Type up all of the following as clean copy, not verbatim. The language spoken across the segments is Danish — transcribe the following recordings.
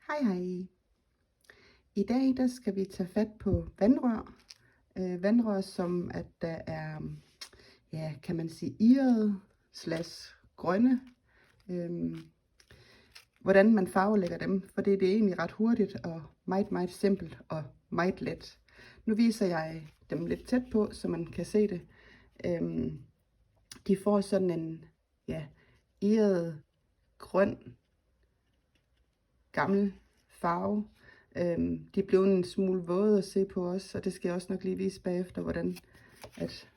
Hej hej. I dag der skal vi tage fat på vandrør. Vandrør, som at der er, ja, kan man sige, irrede / grønne. Hvordan man farvelægger dem, for det er egentlig ret hurtigt og meget simpelt og meget let. Nu viser jeg dem lidt tæt på, så man kan se det. De får sådan en, ja, irret grøn gammel farve. De blev en smule våde at se på os, og det skal jeg også nok lige vise bagefter, hvordan at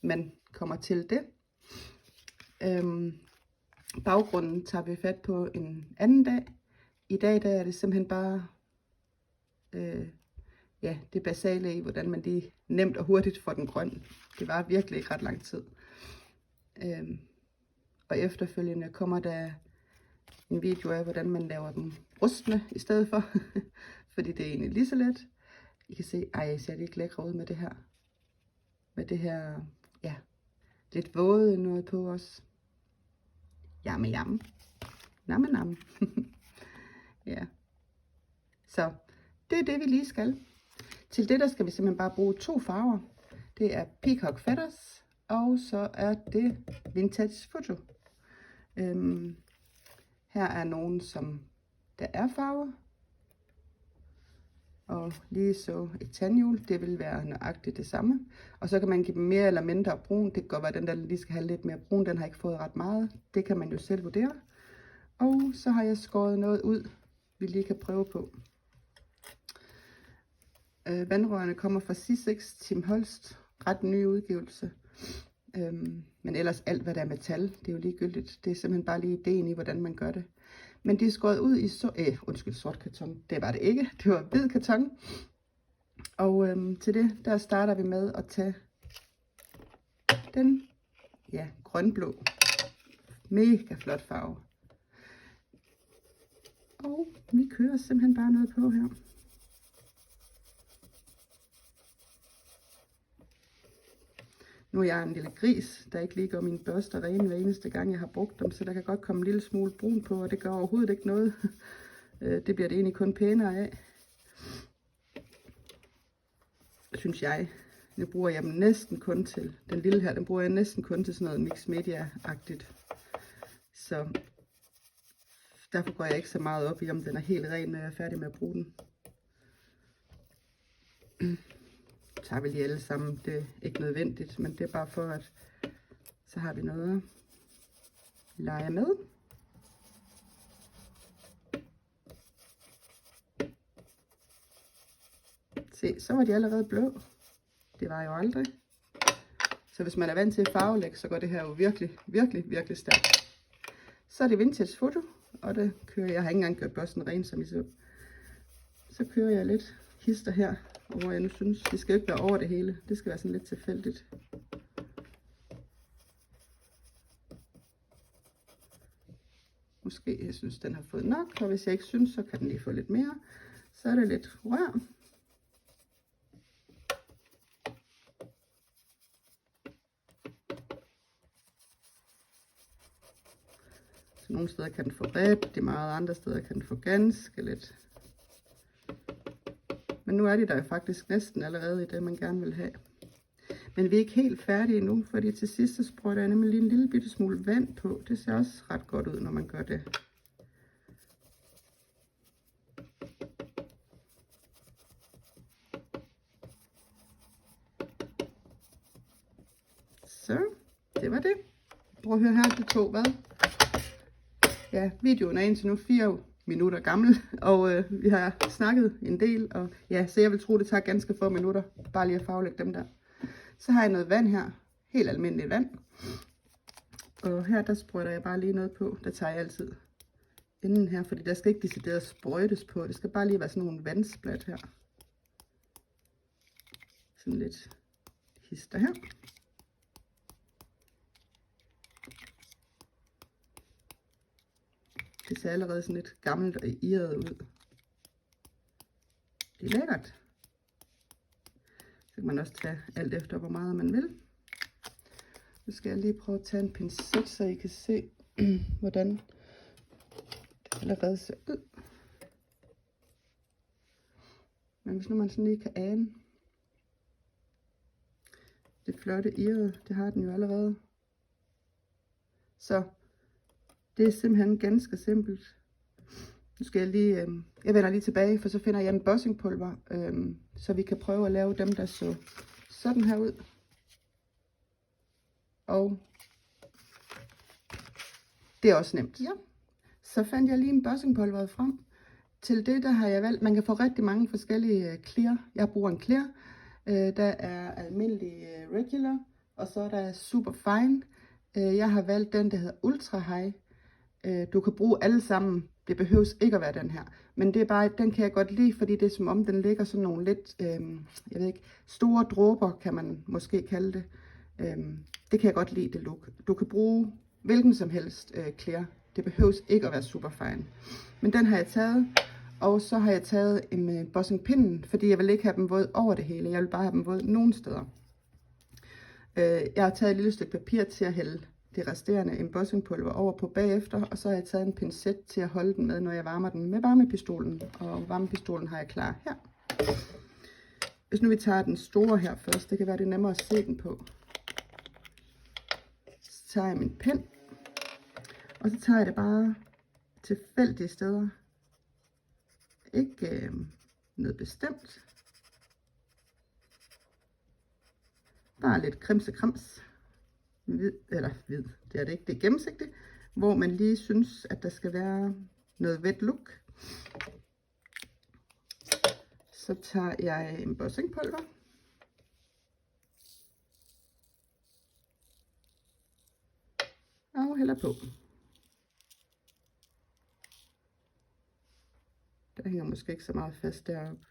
man kommer til det. Baggrunden tager vi fat på en anden dag. I dag der er det simpelthen bare ja, det basale i, hvordan man lige nemt og hurtigt får den grøn. Det var virkelig ikke ret lang tid. Og efterfølgende kommer der en video af, hvordan man laver dem rustne i stedet for. Fordi det er egentlig lige så let. I kan se, jeg ser det ikke lækre ud med det her. Med det her, ja, lidt våde noget på os. Jamme. Namme. Ja. Så det er det, vi lige skal. Til det, der skal vi simpelthen bare bruge 2 farver. Det er Peacock Feathers, og så er det Vintage Photo. Her er nogle, som der er farver. Og lige så et tandhjul, det vil være nøjagtigt det samme. Og så kan man give dem mere eller mindre brun. Det kan godt være, den der lige skal have lidt mere brun. Den har ikke fået ret meget. Det kan man jo selv vurdere. Og så har jeg skåret noget ud, vi lige kan prøve på. Vandrørene kommer fra C6 Tim Holst. Ret ny udgivelse. Men ellers alt, hvad der er metal, det er jo ligegyldigt. Det er simpelthen bare lige ideen i, hvordan man gør det. Men det er skåret ud i sort karton. Det var det ikke. Det var hvid karton. Og til det, der starter vi med at tage den, ja, grønblå. Mega flot farve. Og vi kører simpelthen bare noget på her. Nu er jeg en lille gris, der ikke lige gør mine børster rene hver eneste gang, jeg har brugt dem, så der kan godt komme en lille smule brun på, og det gør overhovedet ikke noget. Det bliver det egentlig kun pænere af, synes jeg. Nu bruger jeg dem næsten kun til, den lille her, den bruger jeg næsten kun til sådan noget mix media-agtigt. Så derfor går jeg ikke så meget op i, om den er helt ren, når jeg er færdig med at bruge den. Så har vi lige alle sammen, det er ikke nødvendigt, men det er bare for, at så har vi noget at lege med. Se, så var de allerede blå. Det var jo aldrig. Så hvis man er vant til farvelæg, så går det her jo virkelig stærkt. Så er det Vintage Photo, og det kører jeg har ikke engang gjort børsten ren, som I så. Så kører jeg lidt hister her, hvor jeg nu synes, det skal jo ikke være over det hele. Det skal være sådan lidt tilfældigt. Måske jeg synes, den har fået nok, og hvis jeg ikke synes, så kan den lige få lidt mere. Så er det lidt rør. Så nogle steder kan den få rigtig meget, andre steder kan den få ganske lidt. Men nu er de der faktisk næsten allerede i det, man gerne vil have. Men vi er ikke helt færdige endnu, fordi til sidst så sprøjter jeg nemlig lige en lille bitte smule vand på. Det ser også ret godt ud, når man gør det. Så, det var det. Prøv at høre her, de to, hvad? Ja, videoen er indtil nu 4 minutter gammel, og vi har snakket en del, og ja, så jeg vil tro, det tager ganske få minutter, bare lige at farvelægge dem der. Så har jeg noget vand her, helt almindeligt vand, og her der sprøjter jeg bare lige noget på, der tager jeg altid inden her, fordi der skal ikke decideret sprøjtes på, det skal bare lige være sådan nogle vandsplat her. Sådan lidt hister her. Det ser allerede sådan lidt gammelt og irret ud. Det er lækkert. Så kan man også tage alt efter, hvor meget man vil. Nu skal jeg lige prøve at tage en pincet, så I kan se, hvordan det allerede ser ud. Men hvis nu man sådan lige kan ane det flotte irrede, det har den jo allerede. Så det er simpelthen ganske simpelt. Nu skal jeg lige, jeg vender lige tilbage, for så finder jeg en embossingpulver, så vi kan prøve at lave dem, der så sådan her ud. Og det er også nemt. Ja. Så fandt jeg lige embossingpulveret frem. Til det, der har jeg valgt, man kan få rigtig mange forskellige clear. Jeg bruger en clear. Der er almindelig regular, og så er der super fine. Jeg har valgt den, der hedder ultra high. Du kan bruge alle sammen. Det behøves ikke at være den her. Men det er bare, den kan jeg godt lide, fordi det er som om, den ligger sådan nogle lidt, jeg ved ikke, store dråber, kan man måske kalde det. Det kan jeg godt lide, det look. Du kan bruge hvilken som helst clear. Det behøves ikke at være super fine. Men den har jeg taget. Og så har jeg taget en embossingpinden, fordi jeg vil ikke have dem våd over det hele. Jeg vil bare have dem våd nogle steder. Jeg har taget et lille stykke papir til at hælde det resterende embossingpulver over på bagefter. Og så har jeg taget en pincet til at holde den med, når jeg varmer den med varmepistolen. Og varmepistolen har jeg klar her. Hvis nu vi tager den store her først, det kan være det nemmere at se den på. Så tager jeg min pen. Og så tager jeg det bare tilfældige steder. Ikke noget bestemt. Bare lidt krimsekrams. Hvid, det er det ikke, det er gennemsigtigt. Hvor man lige synes, at der skal være noget wet look. Så tager jeg embossingpulver. Og hælder på. Der hænger måske ikke så meget fast deroppe.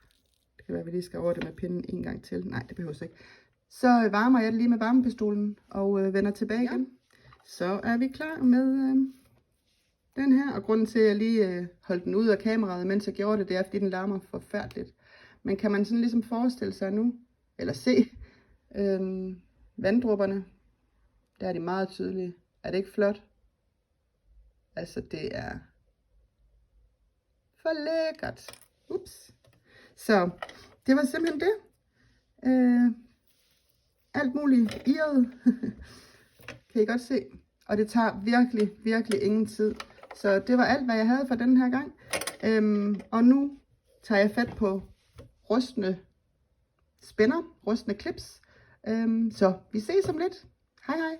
Det kan være, at vi lige skal over det med pinden en gang til. Nej, det behøver ikke. Så varmer jeg det lige med varmepistolen og vender tilbage igen. Så er vi klar med den her. Og grunden til, at jeg lige holdt den ud af kameraet, mens jeg gjorde det, det er, fordi den larmer forfærdeligt. Men kan man sådan ligesom forestille sig nu, eller se vanddråberne, der er de meget tydelige. Er det ikke flot? Altså, det er for lækkert. Ups. Så det var simpelthen det. Alt muligt irret. Kan I godt se? Og det tager virkelig, virkelig ingen tid. Så det var alt, hvad jeg havde for den her gang. Og nu tager jeg fat på rustne spænder, rustne clips. Så vi ses om lidt. Hej hej.